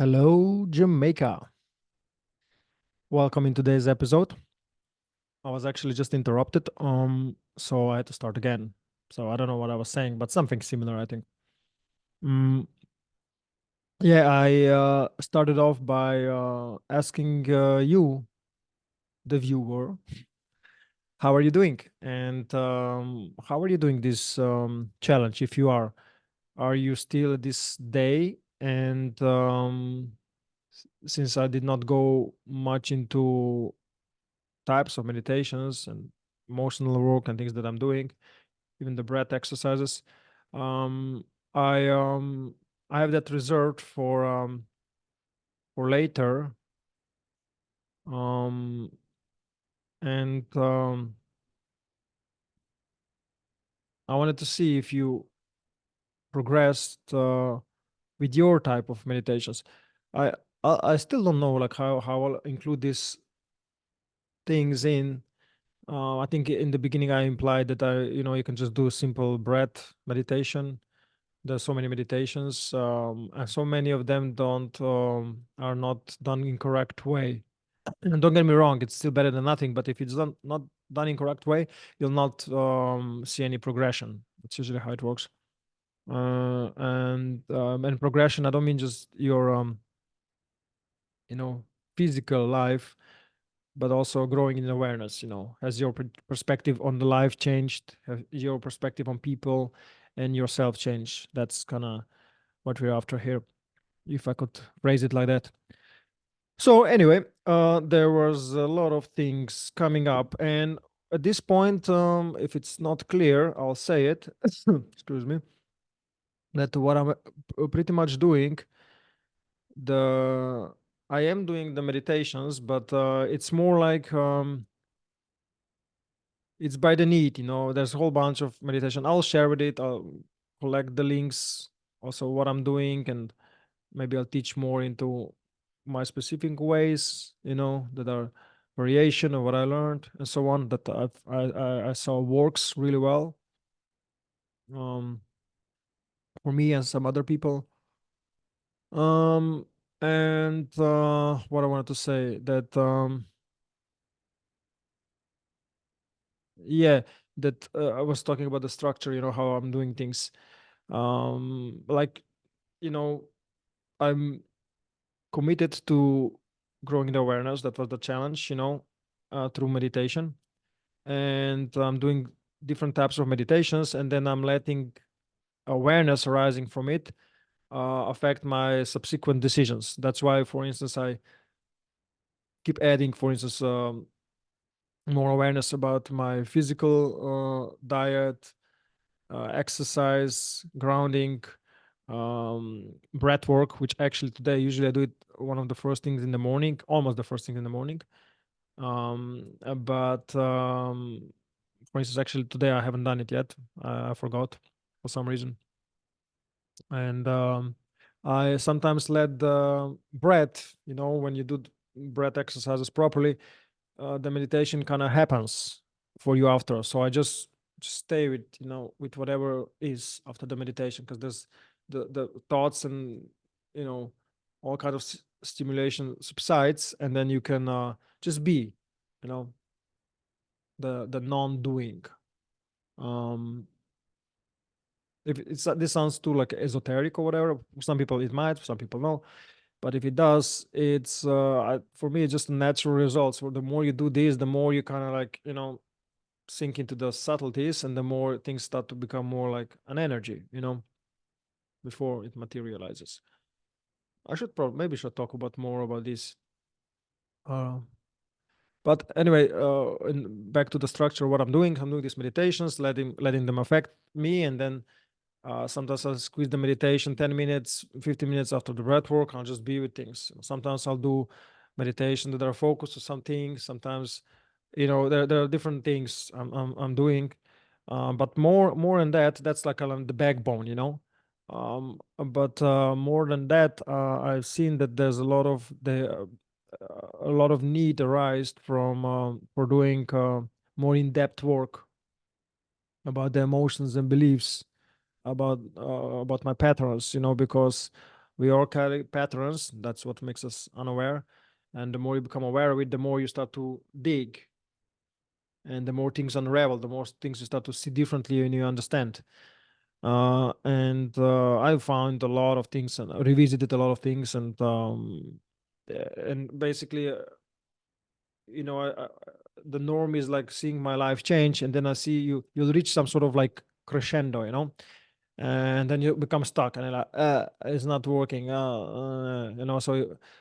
Hello, Jamaica. Welcome in today's episode. I was actually just interrupted, so I had to start again. So I don't know what I was saying, but something similar, I think. Mm, yeah, I started off by asking you, the viewer, how are you doing, and how are you doing this challenge? If you are you still at this day? And since I did not go much into types of meditations and emotional work and things that I'm doing, even the breath exercises. Um, I um, I have that reserved for later. Um, and I wanted to see if you progressed with your type of meditations. I I still don't know like how I'll include these things in. I think in the beginning I implied that you can just do simple breath meditation. There's so many meditations, and so many of them don't are not done in correct way. And don't get me wrong, it's still better than nothing. But if it's not done in correct way, you'll not see any progression. That's usually how it works. And progression, I don't mean just your you know physical life, but also growing in awareness. Has your perspective on the life changed? Have your perspective on people and yourself changed? That's kind of what we're after here, if I could phrase it like that. So anyway, there was a lot of things coming up, and at this point, if it's not clear, I'll say it. Excuse me. That what I'm pretty much doing, the I am doing the meditations, but it's more like it's by the need. There's a whole bunch of meditation. I'll share with it. I'll collect the links, also what I'm doing, and maybe I'll teach more into my specific ways, that are variation of what I learned and so on, that I saw works really well um, for me and some other people. Um, and what I wanted to say that yeah, that I was talking about the structure, how I'm doing things. Like, you know, I'm committed to growing the awareness. That was the challenge, through meditation. And I'm doing different types of meditations, and then I'm letting awareness arising from it affect my subsequent decisions. That's why, for instance, I keep adding, for instance, more awareness about my physical diet, exercise, grounding, breath work, which actually today usually I do it one of the first things in the morning, almost the first thing in the morning. But For instance, actually today I haven't done it yet. I forgot for some reason, and I sometimes let the breath. When you do breath exercises properly, the meditation kind of happens for you after. So I just stay with with whatever is after the meditation, because there's the thoughts and you know all kind of stimulation subsides, and then you can just be, you know the non-doing. um if this sounds too like esoteric or whatever, for some people it might, for some people no, but if it does, it's for me it's just a natural result. So the more you do this, the more you kind of like sink into the subtleties, and the more things start to become more like an energy, before it materializes. I should probably maybe should talk about more about this. uh but anyway, back to the structure. What I'm doing these meditations, letting them affect me, and then sometimes I'll squeeze the meditation 10 minutes, 15 minutes after the breath work. I'll just be with things. Sometimes I'll do meditation that are focused on something. Sometimes, there are different things I'm doing. But more than that, that's like the backbone, but more than that, I've seen that there's a lot of need arised from for doing more in-depth work about the emotions and beliefs, about my patterns, because We all carry patterns. That's what makes us unaware. And the more you become aware of it, the more you start to dig, and the more things unravel, the more things you start to see differently and you understand. And I found a lot of things and revisited a lot of things, and basically, you know, the norm is like seeing my life change, and then I see you'll reach some sort of like crescendo, and then you become stuck, and you're like, it's not working,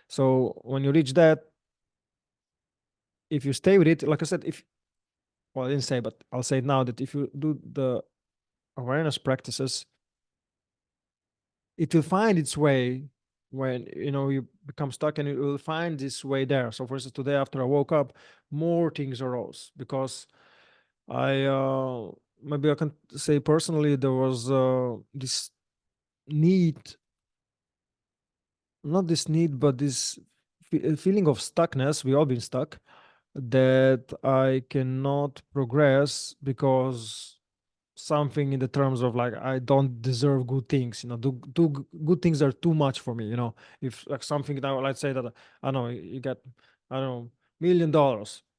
so when you reach that, if you stay with it, like I said, if well, I didn't say, but I'll say it now, that if you do the awareness practices, it will find its way when you become stuck, and it will find this way there. So for instance, today after I woke up, more things arose because I maybe I can say personally, there was this need, not this need, but this feeling of stuckness. We all been stuck, that I cannot progress because something in the terms of like I don't deserve good things. Good things are too much for me. If like something now, let's say that I don't know, you get, I don't know, $1 million.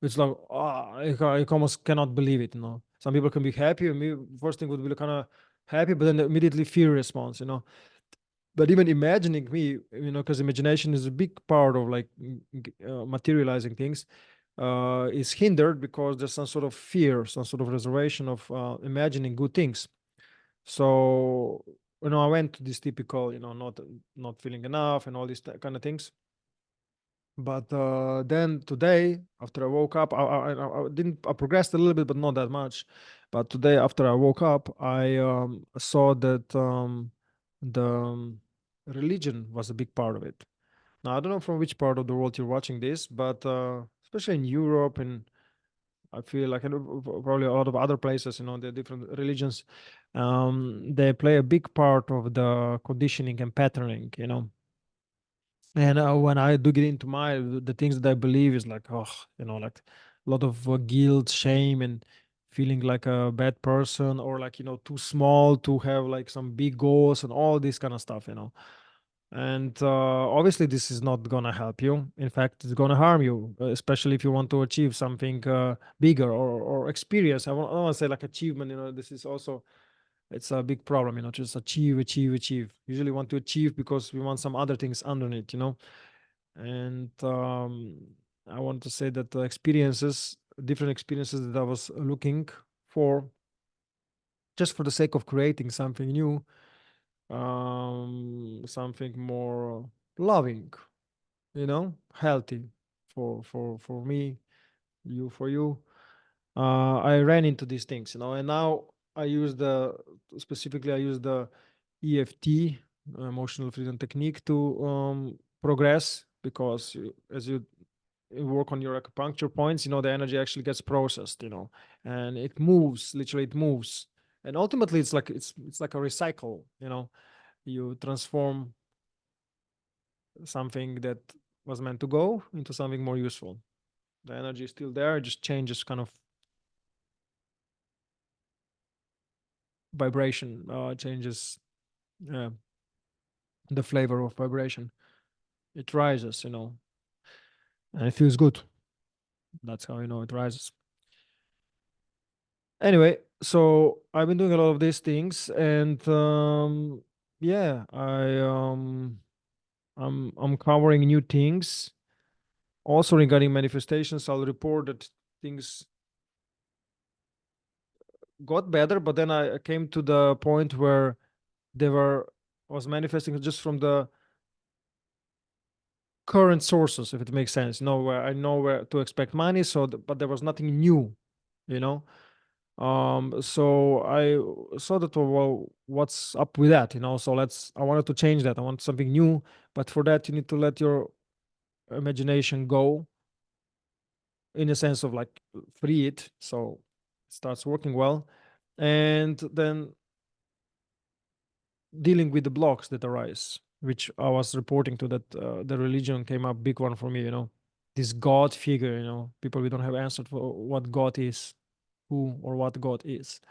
It's like, I almost cannot believe it. Some people can be happy, and me first thing would be kind of happy, but then immediately fear response. But even imagining me, because imagination is a big part of like materializing things, is hindered because there's some sort of fear, some sort of reservation of imagining good things. So I went to this typical, not feeling enough and all these kind of things. But then today, after I woke up, I progressed a little bit, but not that much. But today, after I woke up, I saw that the religion was a big part of it. Now, I don't know from which part of the world you're watching this, but especially in Europe, and I feel like, probably a lot of other places, the different religions, they play a big part of the conditioning and patterning. And when I do get into the things that I believe is like, like a lot of guilt, shame, and feeling like a bad person, or like, too small to have like some big goals and all this kind of stuff. And obviously, this is not gonna help you. In fact, it's gonna harm you, especially if you want to achieve something bigger, or experience. I don't want to say like achievement. This is also, it's a big problem. Just achieve, achieve, achieve. Usually want to achieve because we want some other things underneath. And I want to say that the different experiences that I was looking for, just for the sake of creating something new, something more loving, healthy for me, for you. I ran into these things, and now I use the EFT, emotional freedom technique, to progress, because as you work on your acupuncture points, the energy actually gets processed, and it moves, literally it moves, and ultimately it's like a recycle. You transform something that was meant to go into something more useful. The energy is still there, it just changes kind of vibration, changes uh, the flavor of vibration. It rises, and it feels good. That's how it rises. Anyway, so I've been doing a lot of these things, and yeah, I'm covering new things. Also regarding manifestations, I'll report that things got better, but then I came to the point where they were I was manifesting just from the current sources, if it makes sense. Where I know where to expect money, but there was nothing new, you know. So I saw that, well, what's up with that, So I wanted to change that. I want something new, but for that you need to let your imagination go, in a sense of like free it, so it starts working well, and then dealing with the blocks that arise, which I was reporting to, that the religion came up big one for me. This God figure. People, we don't have answer for what God is, who or what God is.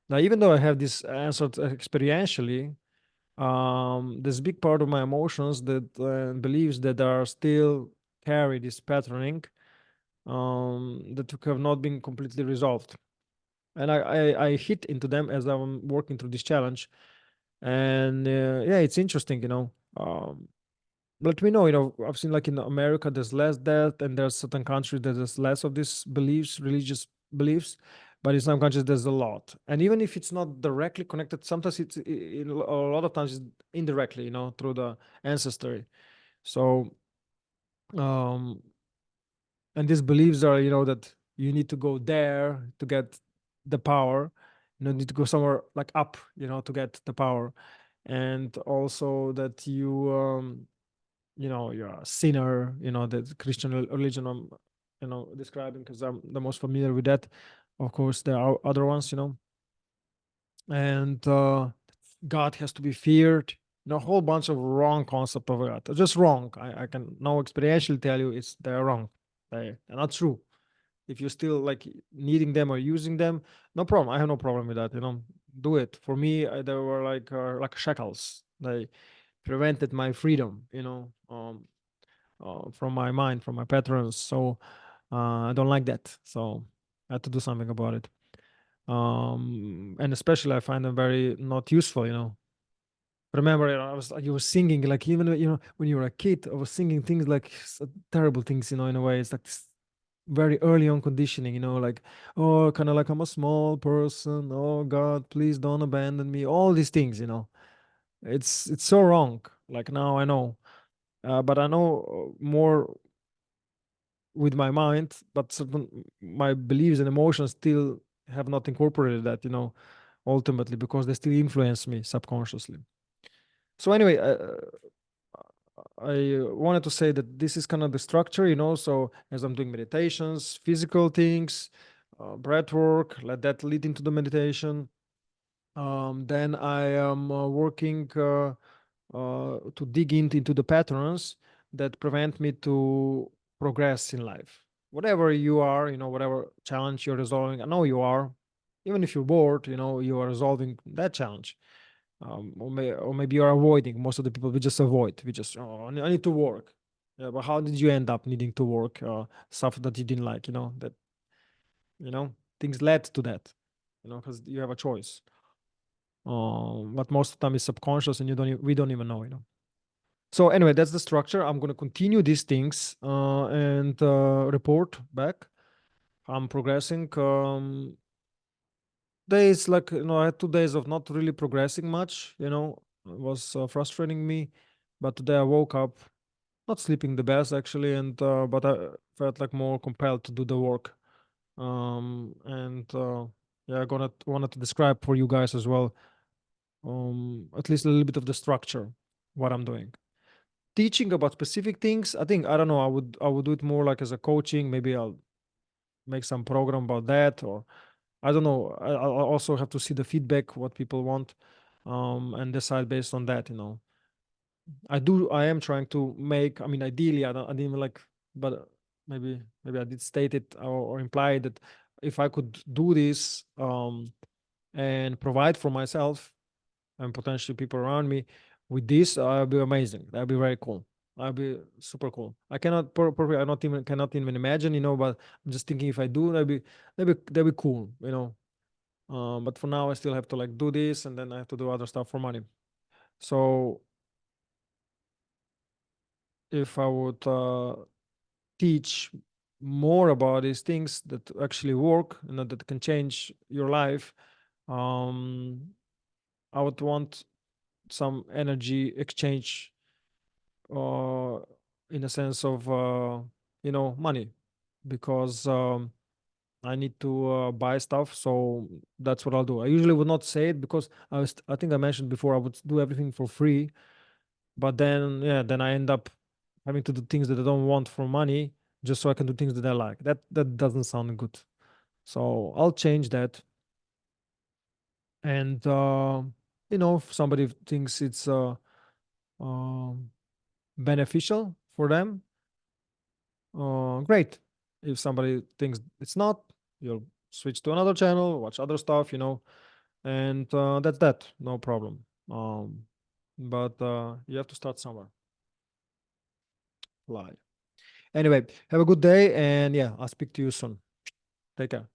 Now, even though I have this answered experientially, There's a big part of my emotions that believes that are still carry this patterning that have not been completely resolved. And I hit into them as I'm working through this challenge. And yeah, it's interesting, let me know, I've seen like in America there's less that, and there's certain countries that there's less of these beliefs, religious beliefs, but in some countries there's a lot. And even if it's not directly connected, sometimes a lot of times it's indirectly, through the ancestry. So um and these beliefs are, that you need to go there to get the power, need to go somewhere like up, to get the power. And also that you're a sinner, the Christian religion I'm, describing, because I'm the most familiar with that. Of course, there are other ones, and God has to be feared. A whole bunch of wrong concept of God. Just wrong. I can now experientially tell you they're wrong. They're not true. If you're still like needing them or using them, no problem. I have no problem with that. Do it. For me, they were like shackles. They prevented my freedom. From my mind, from my patterns. So I don't like that. So I had to do something about it. And especially I find them very not useful. Remember, you were singing like, even when you were a kid, I was singing things like terrible things. In a way, it's like this very early on conditioning. Like, oh, kind of like, I'm a small person. Oh God, please don't abandon me. All these things. It's so wrong. Like now I know, but I know more with my mind, but certain my beliefs and emotions still have not incorporated that, ultimately, because they still influence me subconsciously. So anyway, I wanted to say that this is kind of the structure, so as I'm doing meditations, physical things, breath work, let that lead into the meditation. Then I am working to dig into the patterns that prevent me to progress in life. Whatever you are, whatever challenge you're resolving, I know you are. Even if you're bored, you are resolving that challenge. Or maybe you're avoiding. Most of the people, we just avoid. We just, oh, I need to work. Yeah, but how did you end up needing to work? Stuff that you didn't like, you know, things led to that, because you have a choice. But most of the time it's subconscious, and we don't even know. So anyway, that's the structure. I'm going to continue these things and report back. I'm progressing. Days like, I had 2 days of not really progressing much. It was frustrating me. But today I woke up not sleeping the best actually, and but I felt like more compelled to do the work. And yeah, I gonna wanted to describe for you guys as well, at least a little bit of the structure, what I'm doing. Teaching about specific things, I think, I don't know, I would do it more like as a coaching. Maybe I'll make some program about that, or I don't know. I'll also have to see the feedback, what people want, and decide based on that. I am trying to make, I mean, ideally, I didn't even like, but maybe I did state it, or imply that if I could do this, and provide for myself and potentially people around me with this, it'd be amazing. That'd be very cool. That'd be super cool. I cannot probably, I not even cannot even imagine, but I'm just thinking, if I do, that'd be cool. But for now I still have to like do this, and then I have to do other stuff for money. So if I would teach more about these things that actually work and that can change your life, um I would want some energy exchange, uh, in a sense of money, because I need to buy stuff. So that's what I'll do. I usually would not say it, because I think I mentioned before, I would do everything for free, but then, yeah, then I end up having to do things that I don't want for money, just so I can do things that I like. That doesn't sound good. So I'll change that. And if somebody thinks it's um beneficial for them, great. If somebody thinks it's not, you'll switch to another channel, watch other stuff, and that's that. No problem. but you have to start somewhere. Fly. Anyway, have a good day, and yeah, I'll speak to you soon. Take care.